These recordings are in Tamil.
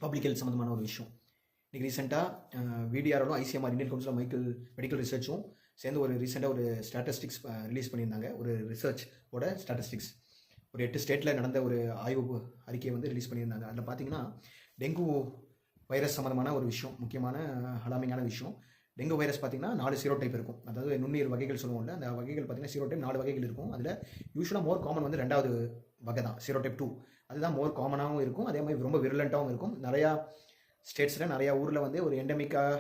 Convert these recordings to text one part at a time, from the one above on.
பப்ளிக் ஹெல்த் சம்மந்தமான ஒரு விஷயம். இன்றைக்கி ரீசெண்டாக விடிஆரும் ICMR Indian council of medical ரிசர்ச்சும் சேர்ந்து ஒரு ரீசெண்டாக ஒரு ஸ்டாட்டிஸ்டிக்ஸ் ரிலீஸ் பண்ணியிருந்தாங்க. ஒரு ரிசர்ச்சோட ஸ்டாட்டிஸ்டிக்ஸ் ஒரு 8 ஸ்டேட்டில் நடந்த ஒரு ஆய்வு அறிக்கையை வந்து ரிலீஸ் பண்ணியிருந்தாங்க. அதில் பார்த்தீங்கன்னா டெங்கு வைரஸ் சம்மந்தமான ஒரு விஷயம், முக்கியமான அலாமிங்கான விஷயம். டெங்கு வைரஸ் பார்த்தீங்கன்னா 4 சீரோடைப் இருக்கும். அதாவது நுண்ணுயிர் வகைகள் சொல்லுவோம்ல, அந்த வகைகள் பார்த்தீங்கன்னா சீரோடைப் 4 வகைகள் இருக்கும். அதில் யூஸ்வலாக மோர் காமன் வந்து 2வது வகை தான், சீரோடைப் 2. அதுதான் மோர் காமனாகவும் இருக்கும், அதே மாதிரி ரொம்ப விருலண்ட்டாகவும் இருக்கும். நிறையா ஸ்டேட்ஸில் நிறையா ஊரில் வந்து ஒரு எண்டமிக்காக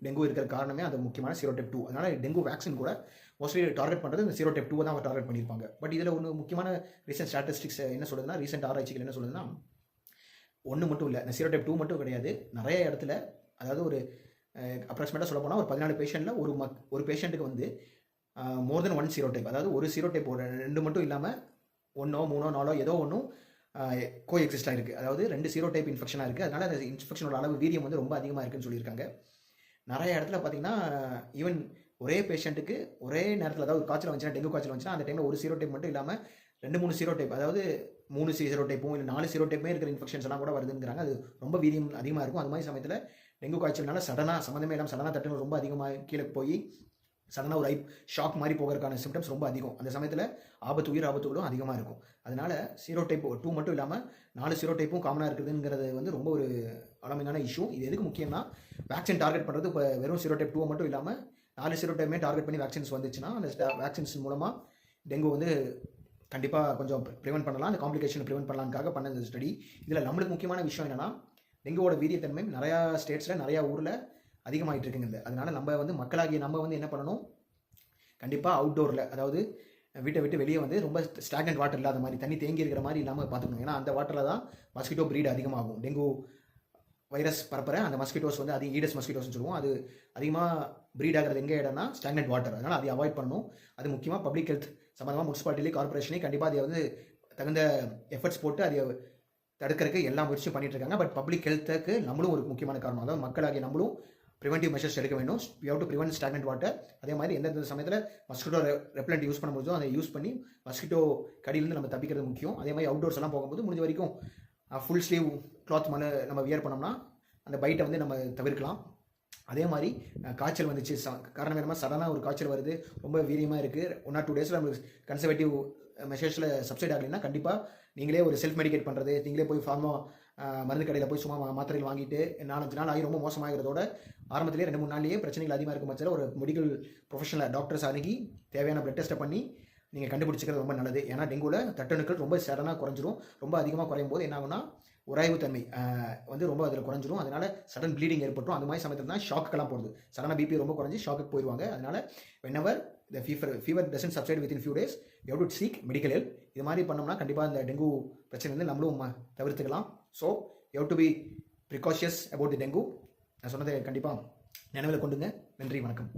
டெங்கு இருக்கிற காரணமே அது முக்கியமான சீரோடைப் 2. அதனால் டெங்கு வேக்சின் கூட மோஸ்ட்லி டார்கெட் பண்ணுறது இந்த சீரோடைப் 2 தான் அவங்க டார்கெட் பண்ணியிருப்பாங்க. பட் இதில் ஒன்று முக்கியமான ரீசெண்ட் ஸ்டாட்டிஸ்டிக்ஸ் என்ன சொல்லுதுன்னா, ரீசெண்ட் ஆராய்ச்சிகள் என்ன சொல்லுதுன்னா, ஒன்று மட்டும் இல்லை, இந்த சீரோடைப் 2 மட்டும் கிடையாது, நிறைய இடத்துல, அதாவது ஒரு அப்ராக்சிமேட்டாக சொல்ல போனால் ஒரு 14 பேஷண்ட்டில் ஒரு பேஷண்ட்டுக்கு வந்து மோர் தென் 1 சீரோடைப், அதாவது ஒரு சீரோடைப், ஒரு 2 மட்டும் இல்லாமல் 1, 3, 4 ஏதோ ஒன்றும் கோ எக்ஸிஸ்டாக இருக்குது. அதாவது 2 சீரோடைப் இன்ஃபெக்ஷனாக இருக்குது. அதனால் அந்த இன்ஃபெக்ஷனோட அளவு வீரியம் வந்து ரொம்ப அதிகமாக இருக்குன்னு சொல்லியிருக்காங்க. நிறைய இடத்துல பார்த்தீங்கன்னா ஈவன் ஒரே பேஷண்ட்டுக்கு ஒரே நேரத்தில், அதாவது காய்ச்சல் வந்துச்சுன்னா, டெங்கு காய்ச்சல் வந்துச்சுன்னா, அந்த டைமில் ஒரு சீரோடைப் மட்டும் இல்லாமல் 2-3 சீரோடைப், அதாவது 3 சீரோடைப்பும் இல்லை 4 சீரோடைப்புமே இருக்கிற இன்ஃபெக்ஷன்ஸ் எல்லாம் கூட வருதுங்கிறாங்க. அது ரொம்ப வீரியம் அதிகமாக இருக்கும். அது மாதிரி சமயத்தில் டெங்கு காய்ச்சல்னால சடனாக சம்மந்தமே இல்லாமல் சடனாக தட்டுன்னு ரொம்ப அதிகமாக கீழே போய் சடனாக ஒரு ஷாக் மாதிரி போகிறதுக்கான சிம்டம்ஸ் ரொம்ப அதிகம். அந்த சமயத்தில் உயிர் ஆபத்துகளும் அதிகமாக இருக்கும். அதனால் சீரோடைப் 2 மட்டும் இல்லாமல் 4 சீரோடைப்பும் காமனாக இருக்குதுங்கிறது வந்து ரொம்ப ஒரு அலாமிங்கான இஷ்யூ. இது எதுக்கு முக்கியம்னா, வேக்சின் டார்கெட் பண்ணுறது இப்போ வெறும் சீரோடைப் 2 மட்டும் இல்லாமல் 4 சீரோடைப்புமே டார்கெட் பண்ணி வேக்சின்ஸ் வந்துச்சுன்னா, அந்த வேக்சின்ஸ் மூலமாக டெங்கு வந்து கண்டிப்பாக கொஞ்சம் ப்ரிவென்ட் பண்ணலாம், அந்த காம்ப்ளிகேஷன் ப்ரிவென்ட் பண்ணலாம்காக பண்ண இந்த ஸ்டடி. இதில் நம்மளுக்கு முக்கியமான விஷயம் என்னென்னா, டெங்குவோட வீரியத்தன்மை நிறையா ஸ்டேட்ஸில் நிறையா ஊரில் அதிகமாகிட்டு இருக்குங்க. அதனால் நம்ம வந்து மக்களாகிய நம்ம வந்து என்ன பண்ணணும், கண்டிப்பாக அவுட்டோரில், அதாவது வீட்டை விட்டு வெளியே வந்து ரொம்ப ஸ்டாக்னன்ட் வாட்டர் இல்லாத மாதிரி, தண்ணி தேங்கி இருக்கிற மாதிரி இல்லாமல் பார்த்துக்கணும். ஏன்னா அந்த வாட்டரில் தான் மஸ்கிட்டோ ப்ரீட் அதிகமாகும். டெங்கு வைரஸ் பரப்புற அந்த மஸ்கிட்டோஸ் வந்து அதிக ஈடஸ் மஸ்கிட்டோஸ்னு சொல்லுவோம். அது அதிகமாக ப்ரீட் ஆகிறது எங்கே இடம்னா ஸ்டாக்னன்ட் வாட்டர். அதனால் அதை அவாய்ட் பண்ணணும். அது முக்கியமாக பப்ளிக் ஹெல்த் சம்மந்தமாக முனிசிபாலிட்டி கார்பரேஷனே கண்டிப்பாக அதை வந்து தகுந்த எஃபர்ட்ஸ் போட்டு அதை தடுக்கிறதுக்கு எல்லா முயற்சியும் பண்ணிட்டு இருக்காங்க. பட் பப்ளிக் ஹெல்த்துக்கு நம்மளும் ஒரு முக்கியமான காரணம். அதாவது மக்களாகிய நம்மளும் ப்ரிவென்டிவ் மெஷர்ஸ் எடுக்க வேண்டும். We have to prevent stagnant water. அதே மாதிரி எந்தெந்த சமயத்தில் மஸ்கிட்டோ ரெப்லண்ட் யூஸ் பண்ணும்போது அதை யூஸ் பண்ணி மஸ்கிட்டோ கடியிலேருந்து நம்ம தப்பிக்கிறது முக்கியம். அதே மாதிரி அவுட்டோர்ஸ் எல்லாம் போகும்போது முடிஞ்ச வரைக்கும் ஃபுல் ஸ்லீவ் கிளாத் மேலே நம்ம வியர் பண்ணோம்னா அந்த பைட்டை வந்து நம்ம தவிர்க்கலாம். அதே மாதிரி காய்ச்சல் வந்துச்சு, காரணம் என்னமா சடனாக ஒரு காய்ச்சல் வருது, ரொம்ப வீரியமாக இருக்குது, 1 or 2 டேஸில் நம்மளுக்கு கன்சர்வேட்டிவ் மெஷர்ஸில் சப்சைட் ஆகலைன்னா கண்டிப்பாக நீங்களே ஒரு செல்ஃப் மெடிக்கேட் பண்ணுறது, நீங்களே போய் மருந்து கடையில் போய் சும்மா மாத்திரைகள் வாங்கிட்டு 4-5 நாள் ஆகி ரொம்ப மோசமாகிறதோட ஆரம்பத்திலே 2-3 நாள்லேயே பிரச்சனைகள் அதிகமாக இருக்கும் பட்சத்தில் ஒரு மெடிக்கல் ப்ரொஃபஷனல் டாக்டர்ஸ் அணுகி தேவையான பிளட் டெஸ்ட்டை பண்ணி நீங்கள் கண்டுபிடிச்சிக்கிறது ரொம்ப நல்லது. ஏன்னா டெங்குவில் தட்டணுக்கள் ரொம்ப சடனாக குறைஞ்சிரும். ரொம்ப அதிகமாக குறையும் போது என்ன ஆகுனா, உராய்வுத்தன்மை வந்து ரொம்ப அதில் குறைஞ்சிரும். அதனால் சடன் ப்ளீடிங் ஏற்பட்டுரும். அந்த மாதிரி சமயத்தில் தான் ஷாக்குக்கெல்லாம் போடுது. சடனாக பிபி ரொம்ப குறைஞ்சி ஷாக்குக்கு போயிடுவாங்க. அதனால் whenever the fever doesn't subside within few days, you have to seek medical help. இது மாதிரி பண்ணோம்னா கண்டிப்பாக இந்த டெங்கு பிரச்சனை வந்து நம்மளும் தவிர்த்துக்கலாம். So you have to be precautious about the dengue. நான் சொன்னதை கண்டிப்பாக நினைவில் கொண்டுங்க. நன்றி, வணக்கம்.